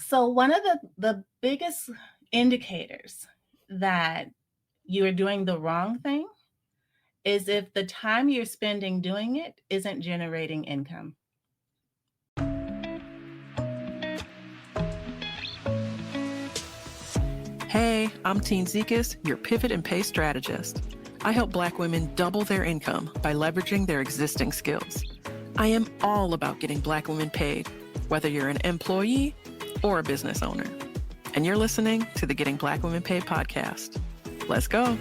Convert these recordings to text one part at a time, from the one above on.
So one of the biggest indicators that you are doing the wrong thing is if the time you're spending doing it isn't generating income. Hey, I'm Tine, your pivot and pay strategist. I help Black women double their income by leveraging their existing skills. I am all about getting Black women paid, whether you're an employee or a business owner. And you're listening to the Getting Black Women Paid podcast. Let's go.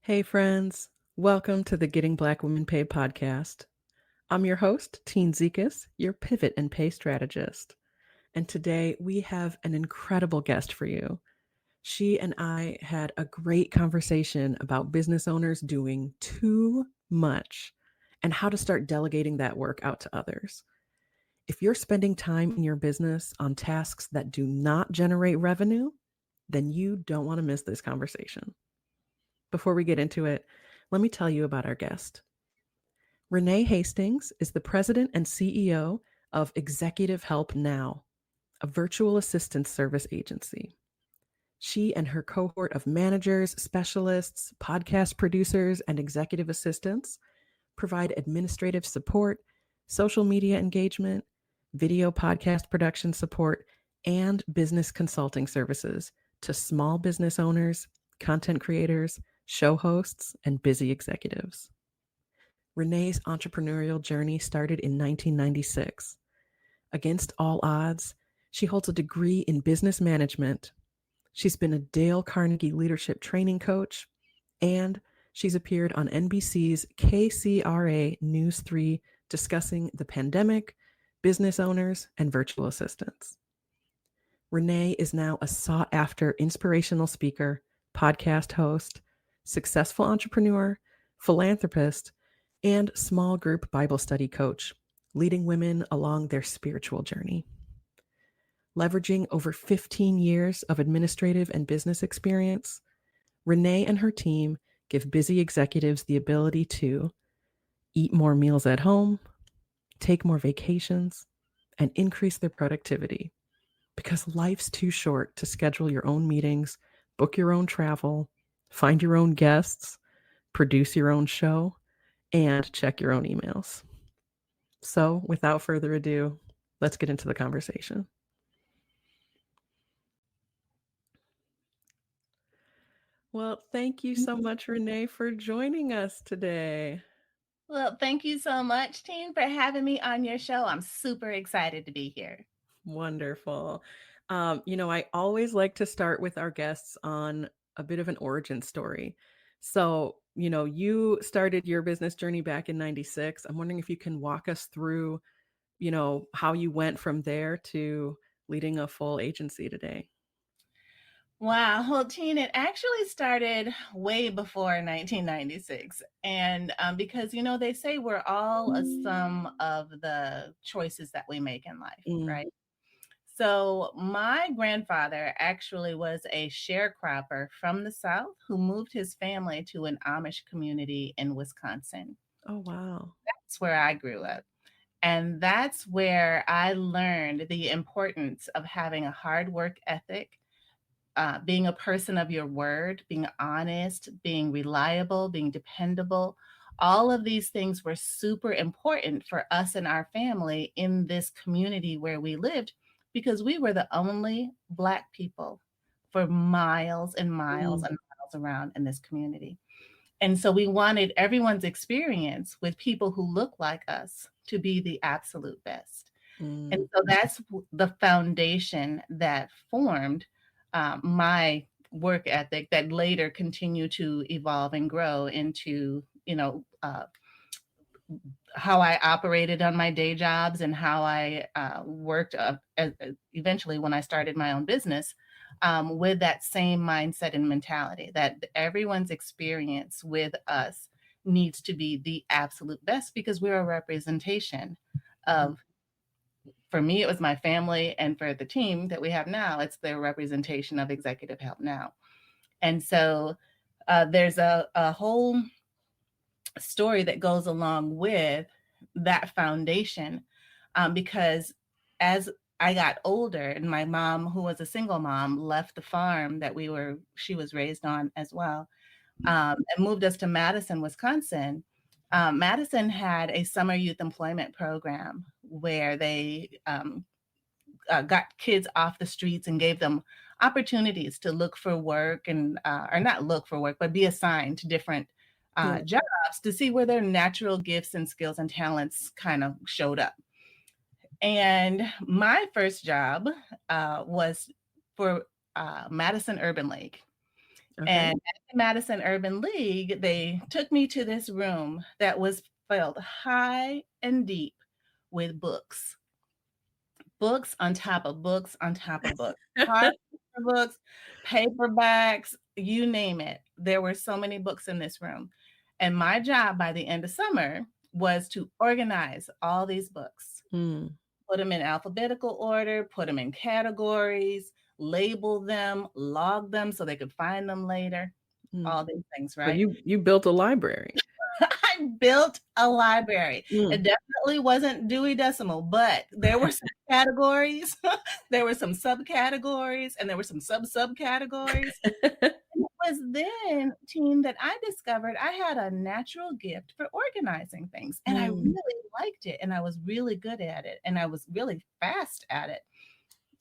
Hey friends, welcome to the Getting Black Women Paid podcast. I'm your host, Tine, your pivot and pay strategist. And today we have an incredible guest for you. She and I had a great conversation about business owners doing too much and how to start delegating that work out to others. If you're spending time in your business on tasks that do not generate revenue, then you don't want to miss this conversation. Before we get into it, let me tell you about our guest. Renee Hastings is the president and CEO of Executive Help Now, a virtual assistance service agency. She and her cohort of managers, specialists, podcast producers, and executive assistants provide administrative support, social media engagement, video podcast production support, and business consulting services to small business owners, content creators, show hosts, and busy executives. Renee's entrepreneurial journey started in 1996. Against all odds, she holds a degree in business management. She's been a Dale Carnegie leadership training coach, and she's appeared on NBC's KCRA News 3 discussing the pandemic, business owners, and virtual assistants. Renee is now a sought-after inspirational speaker, podcast host, successful entrepreneur, philanthropist, and small group Bible study coach, leading women along their spiritual journey. Leveraging over 15 years of administrative and business experience, Renee and her team give busy executives the ability to eat more meals at home, take more vacations, and increase their productivity. Because life's too short to schedule your own meetings, book your own travel, find your own guests, produce your own show, and check your own emails. So, without further ado, let's get into the conversation. Well, thank you so much, Renee, for joining us today. Well, thank you so much, Tine, for having me on your show. I'm super excited to be here. Wonderful. I always like to start with our guests on a bit of an origin story. So, you started your business journey back in 96. I'm wondering if you can walk us through, how you went from there to leading a full agency today. Wow. Well, Tine, it actually started way before 1996. And because, they say we're all a sum of the choices that we make in life, right? So my grandfather actually was a sharecropper from the South who moved his family to an Amish community in Wisconsin. Oh, wow. That's where I grew up. And that's where I learned the importance of having a hard work ethic, being a person of your word, being honest, being reliable, being dependable. All of these things were super important for us and our family in this community where we lived, because we were the only Black people for miles and miles and miles around in this community. And so we wanted everyone's experience with people who look like us to be the absolute best. And so that's the foundation that formed my work ethic that later continued to evolve and grow into, how I operated on my day jobs and how I worked eventually when I started my own business, with that same mindset and mentality that everyone's experience with us needs to be the absolute best, because we're a representation of for me, it was my family, and for the team that we have now, it's the representation of executive help now. And so there's a whole story that goes along with that foundation, because as I got older and my mom, who was a single mom, left the farm that she was raised on as well, and moved us to Madison, Wisconsin. Madison had a summer youth employment program where they got kids off the streets and gave them opportunities to look for work and, or not look for work, but be assigned to different Yeah. jobs to see where their natural gifts and skills and talents kind of showed up. And my first job was for Madison Urban League. Okay. And at the Madison Urban League, they took me to this room that was filled high and deep with books, books on top of books on top of books, hardcover books, paperbacks, you name it. There were so many books in this room. And my job by the end of summer was to organize all these books, put them in alphabetical order, put them in categories, label them, log them so they could find them later, all these things, So right? you built a library. I built a library. Mm. It definitely wasn't Dewey Decimal, but there were some categories, there were some subcategories, and there were some subcategories. It was then, Teen, that I discovered I had a natural gift for organizing things, and I really liked it, and I was really good at it, and I was really fast at it.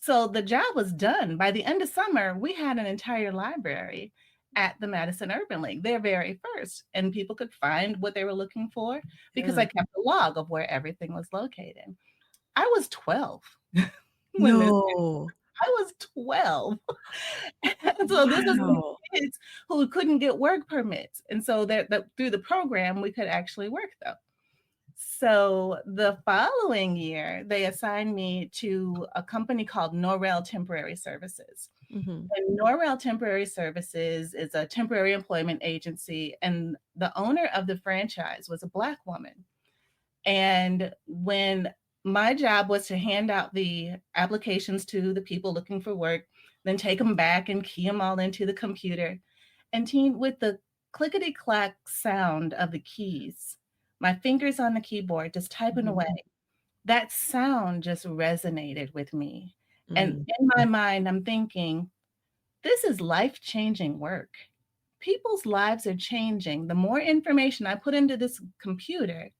So the job was done. By the end of summer, we had an entire library at the Madison Urban League, their very first, and people could find what they were looking for because Yeah. I kept a log of where everything was located. I was 12 when this No. I was 12. So this is Wow. kids who couldn't get work permits. And so that through the program, we could actually work though. So the following year, they assigned me to a company called Norrell Temporary Services. Mhm. And Norrell Temporary Services is a temporary employment agency, and the owner of the franchise was a Black woman. And when my job was to hand out the applications to the people looking for work, then take them back and key them all into the computer. And Teen, with the clickety clack sound of the keys, my fingers on the keyboard just typing Mhm. away, that sound just resonated with me. And Mm. in my mind, I'm thinking, this is life-changing work. People's lives are changing. The more information I put into this computer,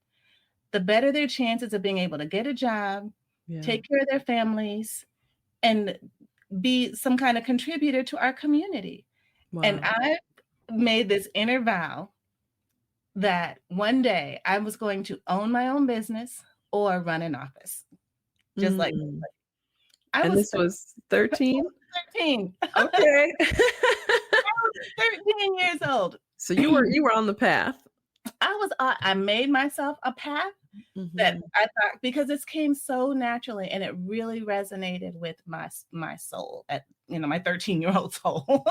the better their chances of being able to get a job, Yeah. take care of their families, and be some kind of contributor to our community. And Wow. I made this inner vow that one day I was going to own my own business or run an office, just like Mm. I And was this was 13? 13. Okay. 13 years old. So you were on the path. I made myself a path that Mhm. I thought, because this came so naturally and it really resonated with my soul at, my 13-year-old soul.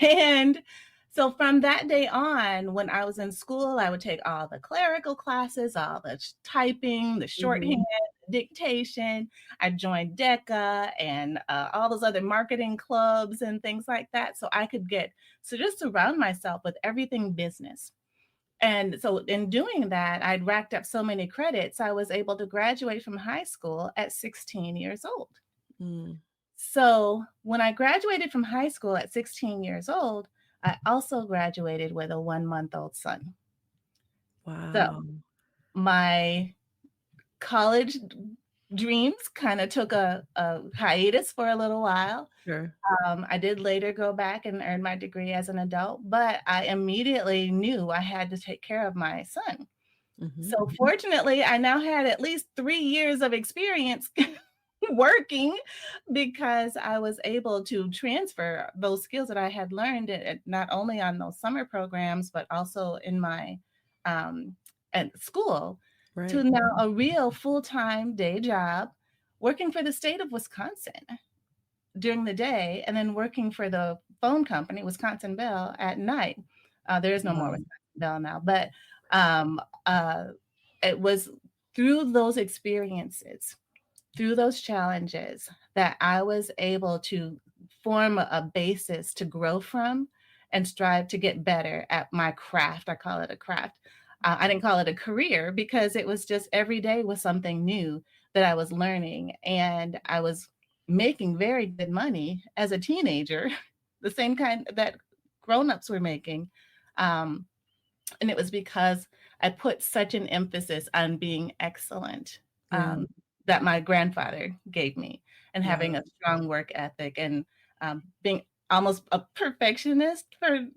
And so from that day on, when I was in school, I would take all the clerical classes, all the typing, the shorthand, Mhm. dictation. I joined DECA and all those other marketing clubs and things like that. So just surround myself with everything business. And so in doing that, I'd racked up so many credits, I was able to graduate from high school at 16 years old. Mm. So when I graduated from high school at 16 years old, I also graduated with a 1-month-old son. So Wow. my college dreams kind of took a hiatus for a little while. Sure. I did later go back and earn my degree as an adult, but I immediately knew I had to take care of my son. Mhm. So fortunately, I now had at least 3 years of experience working, because I was able to transfer those skills that I had learned not only on those summer programs, but also in my um, at school, to Right. now a real full-time day job working for the state of Wisconsin during the day, and then working for the phone company, Wisconsin Bell, at night. There is no more Wow. Wisconsin Bell now, but um, uh, it was through those experiences through those challenges that I was able to form a basis to grow from and strive to get better at my craft. I call it a craft. I didn't call it a career because it was just every day was something new that I was learning. And I was making very good money as a teenager, the same kind that grown-ups were making. Um, and it was because I put such an emphasis on being excellent, Yeah. that my grandfather gave me, and Yeah. having a strong work ethic, and being almost a perfectionist for,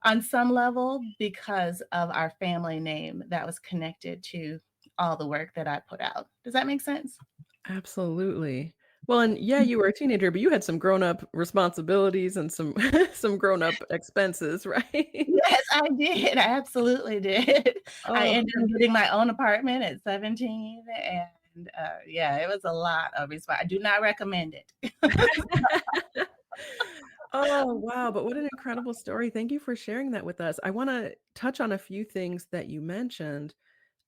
on some level because of our family name that was connected to all the work that I put out. Does that make sense? Absolutely. Well, and yeah, you were a teenager, but you had some grown-up responsibilities and some some grown-up expenses, right? Yes, I did. I absolutely did. I Oh. ended up getting my own apartment at 17, and, yeah, it was a lot of I do not recommend it. Oh, wow, but what an incredible story. Thank you for sharing that with us. I wanna touch on a few things that you mentioned.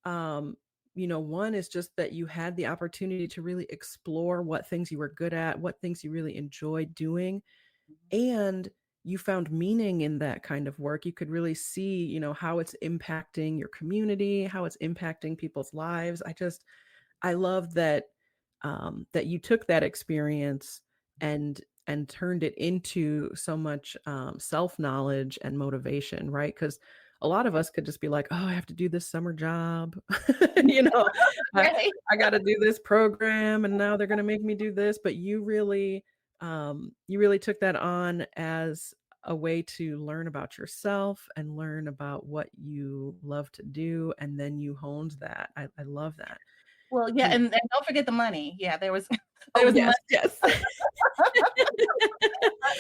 Um, one is just that you had the opportunity to really explore what things you were good at, what things you really enjoyed doing, and you found meaning in that kind of work. You could really see, how it's impacting your community, how it's impacting people's lives. I love that that you took that experience and turned it into so much self knowledge and motivation, right? Because a lot of us could just be like, "Oh, I have to do this summer job, you know, I, Right? I got to do this program, and now they're going to make me do this." But you really took that on as a way to learn about yourself and learn about what you love to do, and then you honed that. I love that. Well, yeah, And and don't forget the money. Yeah, there was there oh, was yes, money. yes.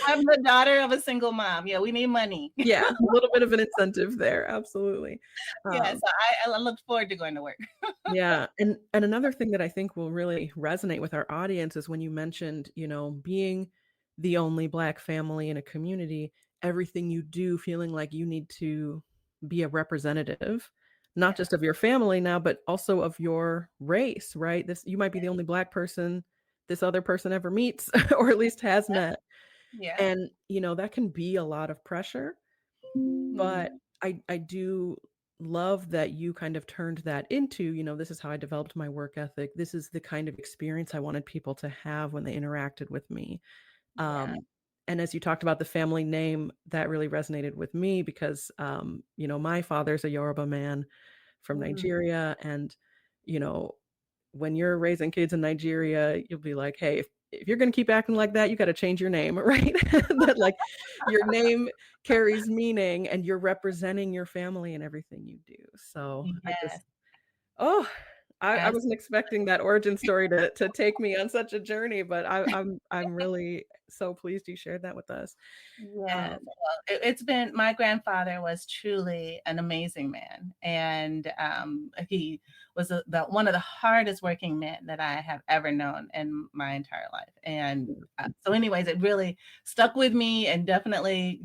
I'm the daughter of a single mom. Yeah, we need money. Yeah, a little bit of an incentive there, absolutely. Yeah, Um, so I look forward to going to work. yeah, and another thing that I think will really resonate with our audience is when you mentioned, being the only Black family in a community, everything you do feeling like you need to be a representative, not Yeah, just of your family now, but also of your race, right? This you might be the only Black person this other person ever meets or at least has met. yeah. And, that can be a lot of pressure, but Mhm. I do love that you kind of turned that into, this is how I developed my work ethic. This is the kind of experience I wanted people to have when they interacted with me. Yeah. Um, and as you talked about the family name, that really resonated with me because, my father's a Yoruba man from Mm. Nigeria. And, you know, when you're raising kids in Nigeria, you'll be like, hey, if you're going to keep acting like that, you got to change your name, right? That like your name carries meaning and you're representing your family in everything you do. So Yes, oh, I as wasn't expecting that origin story to take me on such a journey, but I'm really so pleased you shared that with us. yes. Um, Well, it's been my grandfather was truly an amazing man, and, he was the one of the hardest working men that I have ever known in my entire life, and, so anyways, it really stuck with me and definitely,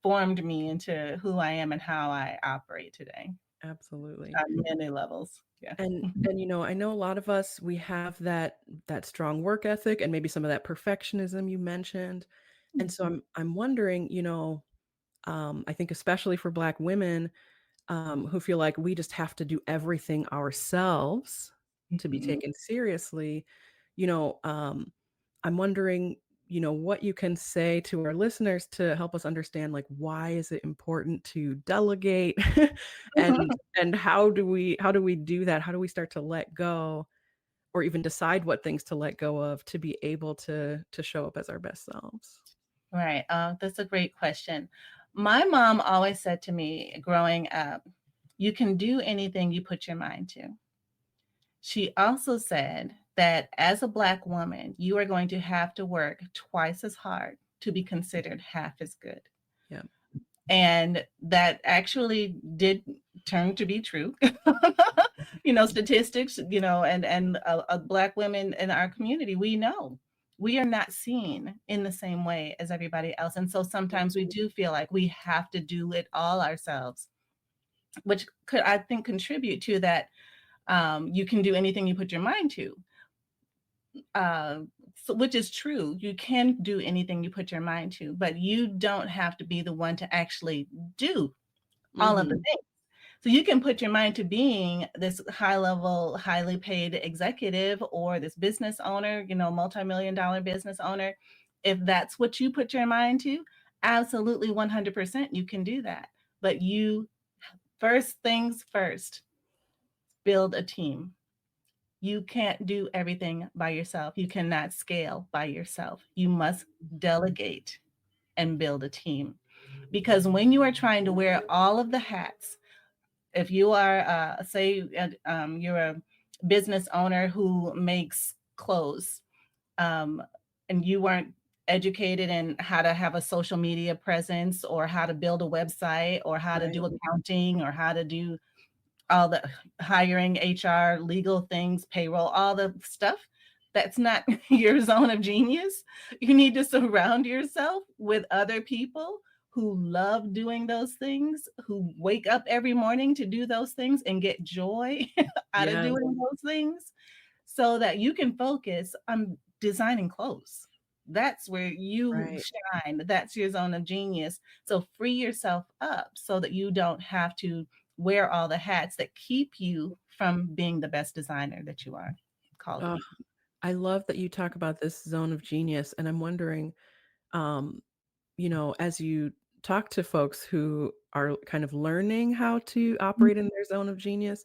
formed me into who I am and how I operate today Absolutely. on many levels. Yeah. And I know a lot of us we have that strong work ethic and maybe some of that perfectionism you mentioned. And so Mhm. I'm wondering, I think especially for Black women, who feel like we just have to do everything ourselves to be Mhm. taken seriously, you know, um, I'm wondering, what you can say to our listeners to help us understand, like, why is it important to delegate, and how do we do that? How do we start to let go, or even decide what things to let go of to be able to show up as our best selves? Right. That's a great question. My mom always said to me growing up, you can do anything you put your mind to. She also said that as a Black woman, you are going to have to work twice as hard to be considered half as good. Yeah. And that actually did turn to be true. Statistics, and Black women in our community, we know we are not seen in the same way as everybody else. And so sometimes we do feel like we have to do it all ourselves, which could, I think, contribute to that You can do anything you put your mind to, uh, so, which is true. You can do anything you put your mind to, but you don't have to be the one to actually do all of the Mhm. things. So you can put your mind to being this high level, highly paid executive or this business owner, multi-million dollar business owner. If that's what you put your mind to, absolutely 100% you can do that. But you, first things first, build a team. You can't do everything by yourself. You cannot scale by yourself. You must delegate and build a team. Because when you are trying to wear all of the hats, if you are, say, you're a business owner who makes clothes, um, and you weren't educated in how to have a social media presence or how to build a website or how to Right. do accounting or how to do all the hiring, HR, legal things, payroll, all the stuff. That's not your zone of genius. You need to surround yourself with other people who love doing those things, who wake up every morning to do those things and get joy out of Yes. doing those things so that you can focus on designing clothes. That's where you Right. shine. That's your zone of genius. So free yourself up so that you don't have to wear all the hats that keep you from being the best designer that you are called to Ugh, be. I love that you talk about this zone of genius, and I'm wondering, um, as you talk to folks who are kind of learning how to operate in their zone of genius,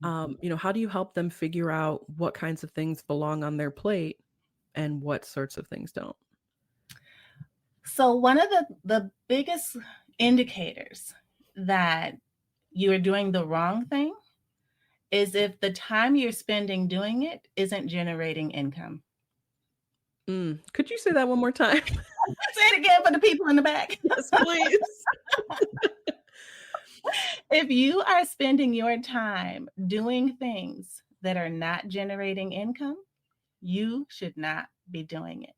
how do you help them figure out what kinds of things belong on their plate and what sorts of things don't? So one of the biggest indicators that you are doing the wrong thing is if the time you're spending doing it isn't generating income. Could you say that one more time? Say it again for the people in the back. Yes, please. If you are spending your time doing things that are not generating income, you should not be doing it.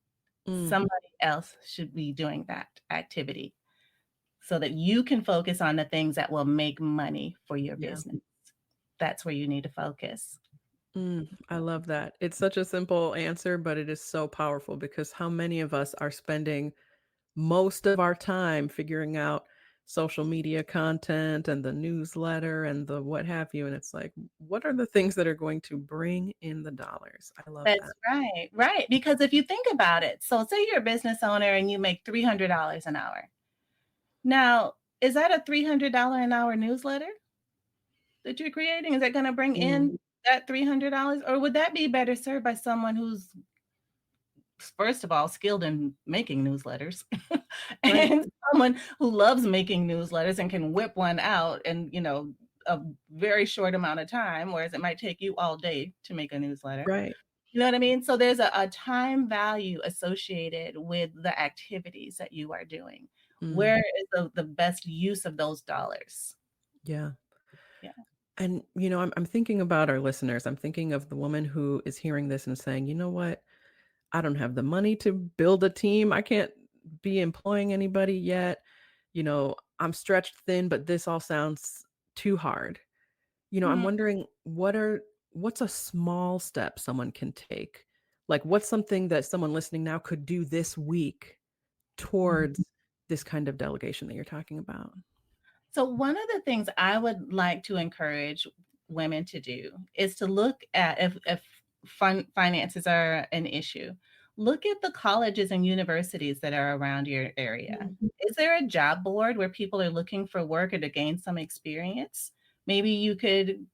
Mm, Somebody else should be doing that activity so that you can focus on the things that will make money for your yeah. business. That's where you need to focus. I love that. It's such a simple answer, but it is so powerful because how many of us are spending most of our time figuring out social media content and the newsletter and the what have you, and it's like, what are the things that are going to bring in the dollars? I love That's that. right, right. Because if you think about it, so say you're a business owner and you make $300 an hour. Now, is that a $300 an hour newsletter that you're creating? Is that going to bring Mm, in that $300? Or would that be better served by someone who's, first of all, skilled in making newsletters right, and someone who loves making newsletters and can whip one out in, a very short amount of time, whereas it might take you all day to make a newsletter. right. You know what I mean? So there's a time value associated with the activities that you are doing. Mm, Where is the best use of those dollars? yeah. Yeah. And, I'm thinking about our listeners. I'm thinking of the woman who is hearing this and saying, you know what? I don't have the money to build a team. I can't be employing anybody yet. I'm stretched thin, but this all sounds too hard. I'm Mm, wondering what's a small step someone can take? Like what's something that someone listening now could do this week mhm. towards this kind of delegation that you're talking about? So one of the things I would like to encourage women to do is to look at if finances are an issue, look at the colleges and universities that are around your area. Mhm. Is there a job board where people are looking for work or to gain some experience? Maybe you could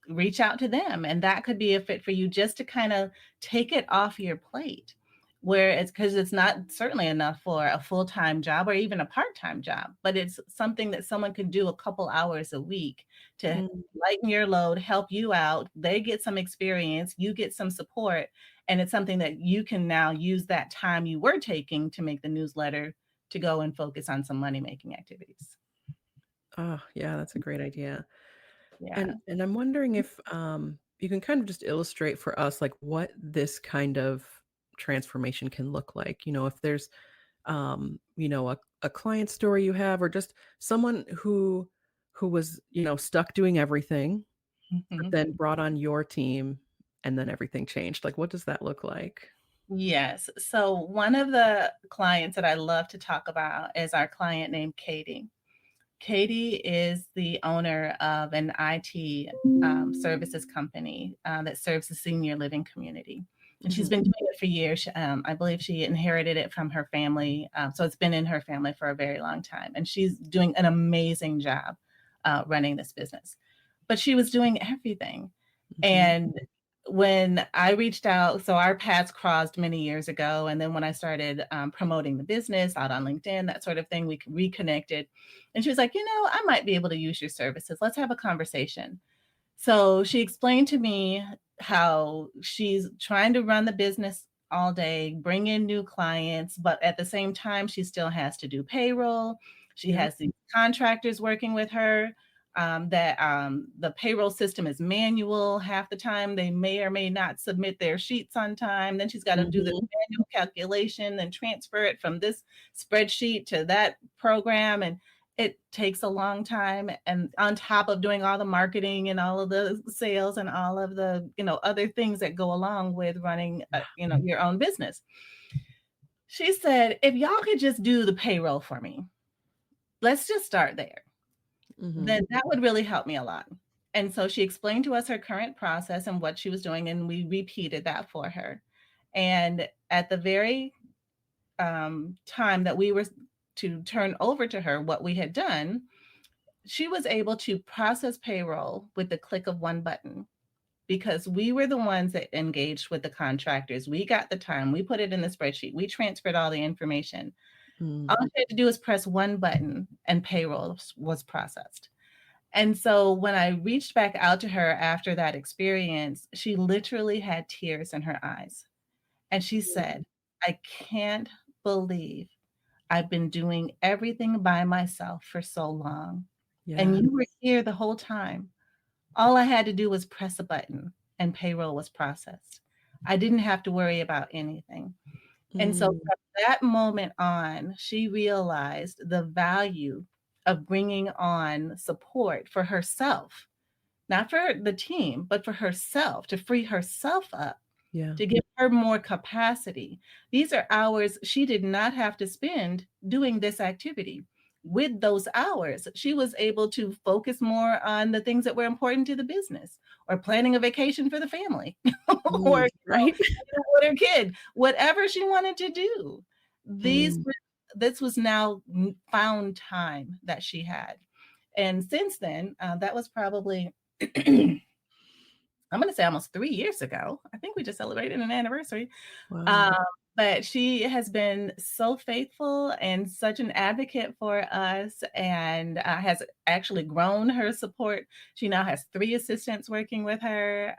reach out to them, and that could be a fit for you just to kind of take it off your plate, where it's because it's not certainly enough for a full-time job or even a part-time job, but it's something that someone could do a couple hours a week to Mm. lighten your load, help you out. They get some experience, you get some support, and it's something that you can now use that time you were taking to make the newsletter to go and focus on some money-making activities. Oh, yeah, that's a great idea. Yeah. And I'm wondering if you can kind of just illustrate for us like what this kind of transformation can look like. If there's a client story you have or just someone who was, stuck doing everything but Mhm. then brought on your team and then everything changed. Like, what does that look like? Yes. So one of the clients that I love to talk about is our client named Katie. Katie is the owner of an IT services company that serves the senior living community. And she's Mhm. been doing it for years. I believe she inherited it from her family. So it's been in her family for a very long time. And she's doing an amazing job running this business. But she was doing everything. Mhm. And when I reached out, so our paths crossed many years ago. And then when I started promoting the business out on LinkedIn, that sort of thing, we reconnected. And she was like, I might be able to use your services. Let's have a conversation. So she explained to me how she's trying to run the business all day, bring in new clients, but at the same time, she still has to do payroll. She Yep. has these contractors working with her. That the payroll system is manual half the time. They may or may not submit their sheets on time. Then she's got to do this Mhm. manual calculation and transfer it from this spreadsheet to that program. And it takes a long time, and on top of doing all the marketing and all of the sales and all of the other things that go along with running your own business. She said, if y'all could just do the payroll for me, let's just start there, Mhm. then that would really help me a lot. And so she explained to us her current process and what she was doing, and we repeated that for her. And at the very time that we were to turn over to her what we had done, she was able to process payroll with the click of one button because we were the ones that engaged with the contractors. We got the time, we put it in the spreadsheet, we transferred all the information. All Mm. she had to do was press one button and payroll was processed. And so when I reached back out to her after that experience, she literally had tears in her eyes. And she said, I can't believe I've been doing everything by myself for so long. And Yeah. you were here the whole time. All I had to do was press a button and payroll was processed. I didn't have to worry about anything. And so Mm. from that moment on, she realized the value of bringing on support for herself, not for the team, but for herself to free herself up, Yeah. to give her more capacity. These are hours she did not have to spend doing this activity. With those hours, she was able to focus more on the things that were important to the business or planning a vacation for the family or Mm. Right? with her kid, whatever she wanted to do. These Mm. were, this was now found time that she had. And since then, that was probably I'm going to say almost 3 years ago. I think we just celebrated an anniversary. Wow. Um, but she has been so faithful and such an advocate for us and has actually grown her support. She now has 3 assistants working with her,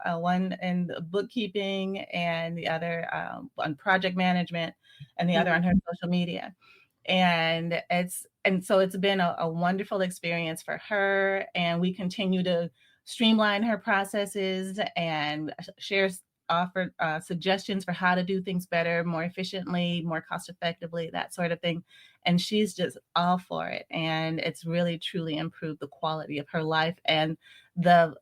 one in the bookkeeping and the other on project management and the other Mm. on her social media. And so it's been a wonderful experience for her, and we continue to streamline her processes and share offer suggestions for how to do things better, more efficiently, more cost effectively, that sort of thing. And she's just all for it, and it's really truly improved the quality of her life and the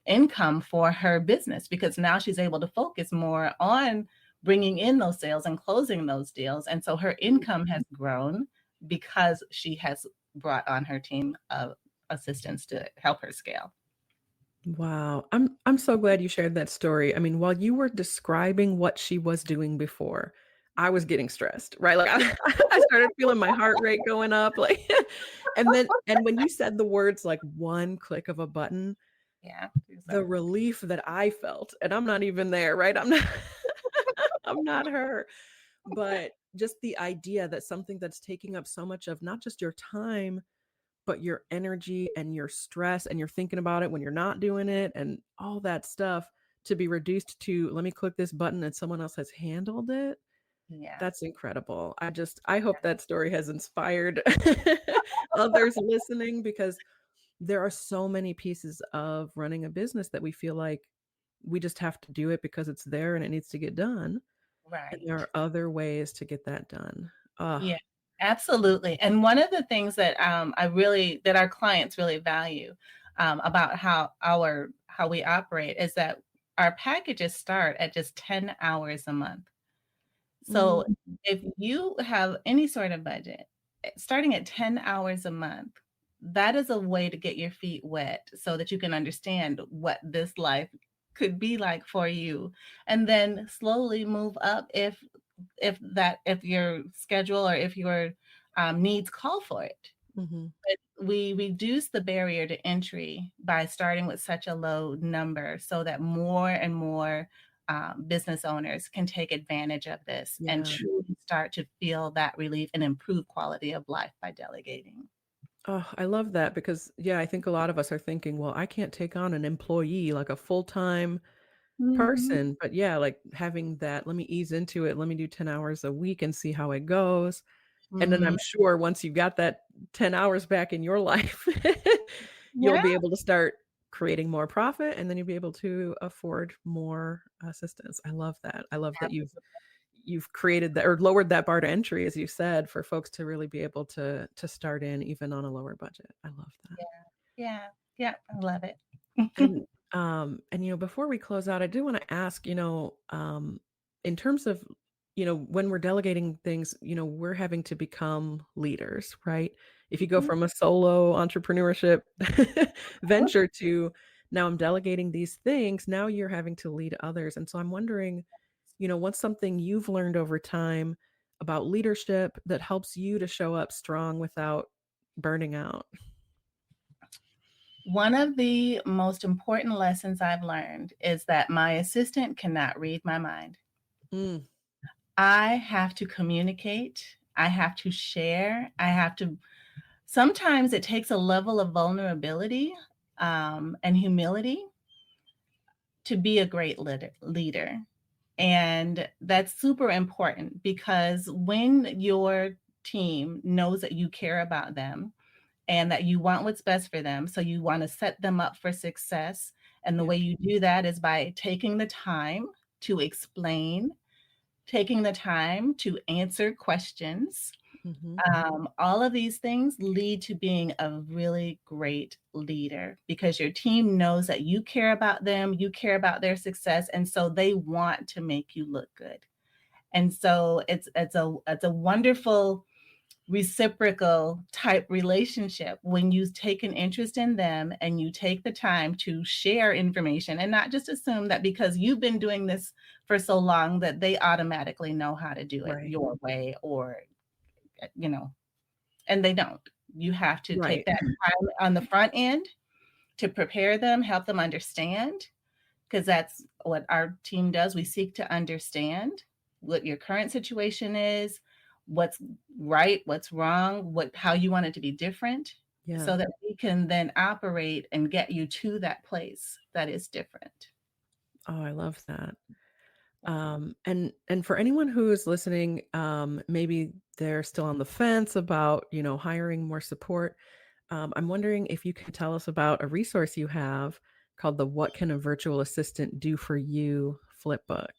income for her business, because now she's able to focus more on bringing in those sales and closing those deals. And so her income has grown because she has brought on her team of assistants to help her scale. Wow. I'm so glad you shared that story. I mean, while you were describing what she was doing before, I was getting stressed, right? Like I started feeling my heart rate going up, like, and when you said the words like one click of a button, Yeah. the So relief that I felt, and I'm not even there, right? I'm not I'm not her. But just the idea that something that's taking up so much of not just your time, but your energy and your stress, and you're thinking about it when you're not doing it and all that stuff, to be reduced to let me click this button and someone else has handled it. yeah. That's incredible. I hope that story has inspired others listening, because there are so many pieces of running a business that we feel like we just have to do it because it's there and it needs to get done. And there Right. are other ways to get that done. Ugh. Yeah, absolutely. And one of the things that that our clients really value about how we operate is that our packages start at just 10 hours a month. So Mm, if you have any sort of budget, starting at 10 hours a month, that is a way to get your feet wet so that you can understand what this life could be like for you, and then slowly move up if your schedule or if your needs call for it. mhm. But we reduce the barrier to entry by starting with such a low number so that more and more business owners can take advantage of this and Yeah. truly start to feel that relief and improve quality of life by delegating. Oh, I love that because, yeah, I think a lot of us are thinking, well, I can't take on an employee, like a full-time Mhm. person. But yeah, like having that, let me ease into it. Let me do 10 hours a week and see how it goes. And then I'm Mhm. sure once you got that 10 hours back in your life, you'll Yeah, be able to start creating more profit and then you'll be able to afford more assistance. I love that. I love that you've created that or lowered that bar to entry, as you said, for folks to really be able to start in even on a lower budget. I love that. yeah, yeah, I love it. Before we close out, I do want to ask, in terms of, when we're delegating things, we're having to become leaders, right? If you go Mhm. from a solo entrepreneurship venture to now I'm delegating these things, now you're having to lead others. And so I'm wondering, what's something you've learned over time about leadership that helps you to show up strong without burning out? One of the most important lessons I've learned is that my assistant cannot read my mind. Mm, I have to communicate, I have to share, I have to sometimes it takes a level of vulnerability, and humility to be a great leader, and that's super important because when your team knows that you care about them and that you want what's best for them, so you wanna set them up for success, and the yeah. way you do that is by taking the time to explain, taking the time to answer questions. Hmm. All of these things lead to being a really great leader because your team knows that you care about them, you care about their success, and so they want to make you look good. And so it's a wonderful reciprocal type relationship when you take an interest in them and you take the time to share information and not just assume that because you've been doing this for so long that they automatically know how to do it Right. your way or you know and they don't. You have to take Right. that time on the front end to prepare them, help them understand, because that's what our team does. We seek to understand what your current situation is, what's right, what's wrong, how you want it to be different, Yeah. so that we can then operate and get you to that place that is different. Oh, I love that. And for anyone who is listening, maybe they're still on the fence about, hiring more support. I'm wondering if you can tell us about a resource you have called the "What Can a Virtual Assistant Do for You" flipbook.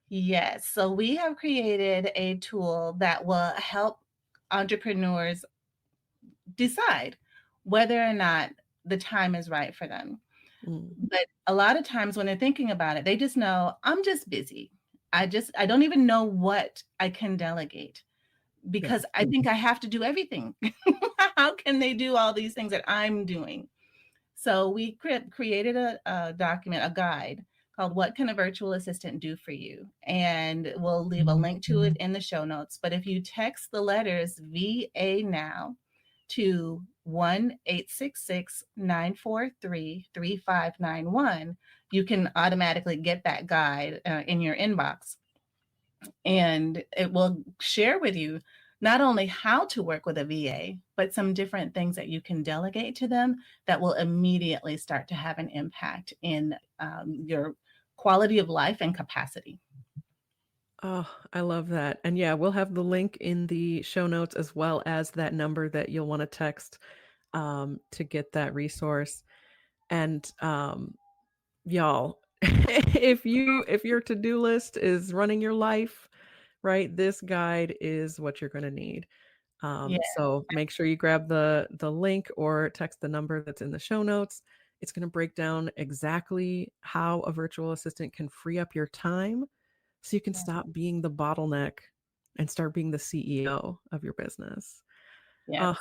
Yes, so we have created a tool that will help entrepreneurs decide whether or not the time is right for them. Mm, But a lot of times when they're thinking about it, they just know, "I'm just busy. I don't even know what I can delegate yeah. because I think I have to do everything. How can they do all these things that I'm doing?" So we created a document, a guide called "What Can a Virtual Assistant Do for You?" And we'll leave a link to it in the show notes. But if you text the letters VA now to 1-866-943-3591, you can automatically get that guide in your inbox. And it will share with you not only how to work with a VA, but some different things that you can delegate to them that will immediately start to have an impact in your quality of life and capacity. Oh, I love that. And yeah, we'll have the link in the show notes as well as that number that you'll want to text to get that resource. And y'all, if your to-do list is running your life, right, this guide is what you're going to need. Yeah. So make sure you grab the link or text the number that's in the show notes. It's going to break down exactly how a virtual assistant can free up your time so you can Yeah. stop being the bottleneck and start being the CEO of your business. Uh, Yes,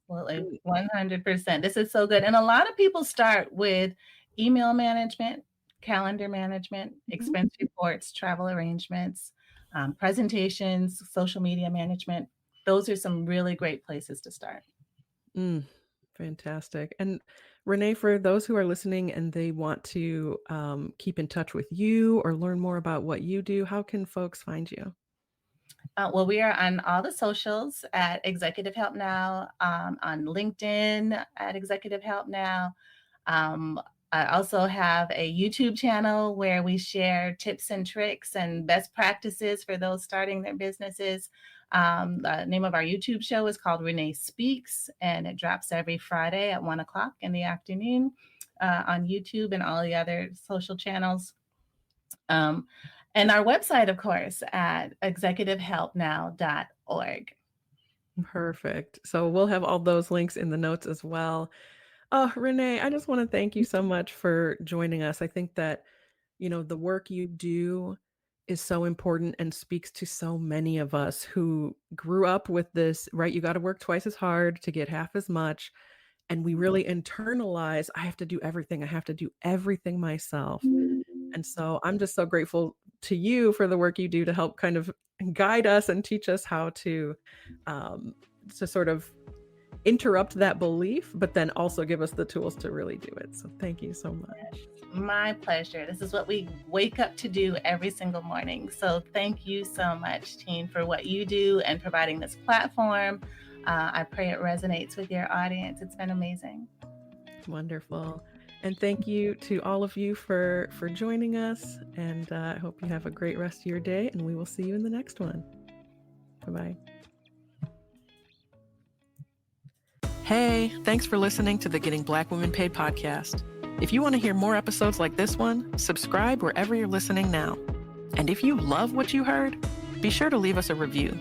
absolutely. 100%. This is so good. And a lot of people start with email management, calendar management, Mhm. expense reports, travel arrangements, presentations, social media management. Those are some really great places to start. Mm, fantastic. And Renee, for those who are listening and they want to keep in touch with you or learn more about what you do, how can folks find you? Well, we are on all the socials at Executive Help Now, on LinkedIn at Executive Help Now. Um, I also have a YouTube channel where we share tips and tricks and best practices for those starting their businesses. The name of our YouTube show is called Renee Speaks, and it drops every Friday at 1 o'clock in the afternoon on YouTube and all the other social channels. Um, and our website, of course, at executivehelpnow.org. Perfect. So we'll have all those links in the notes as well. Oh, Renee, I just want to thank you so much for joining us. I think that, the work you do is so important and speaks to so many of us who grew up with this, right? You got to work twice as hard to get half as much. And we really internalize, I have to do everything. I have to do everything myself. And so I'm just so grateful to you for the work you do to help kind of guide us and teach us how um, to sort of interrupt that belief, but then also give us the tools to really do it. So thank you so much. My pleasure. This is what we wake up to do every single morning. So thank you so much, Tine, for what you do and providing this platform. I pray it resonates with your audience. It's been amazing. Wonderful. And thank you to all of you for joining us. And I hope you have a great rest of your day, and we will see you in the next one. Bye-bye. Hey, thanks for listening to the Getting Black Women Paid podcast. If you want to hear more episodes like this one, subscribe wherever you're listening now. And if you love what you heard, be sure to leave us a review.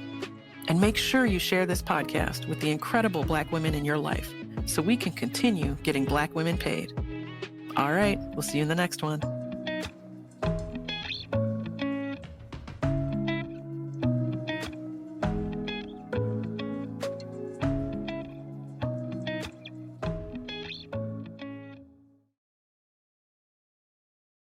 And make sure you share this podcast with the incredible Black women in your life so we can continue getting Black women paid. All right, we'll see you in the next one.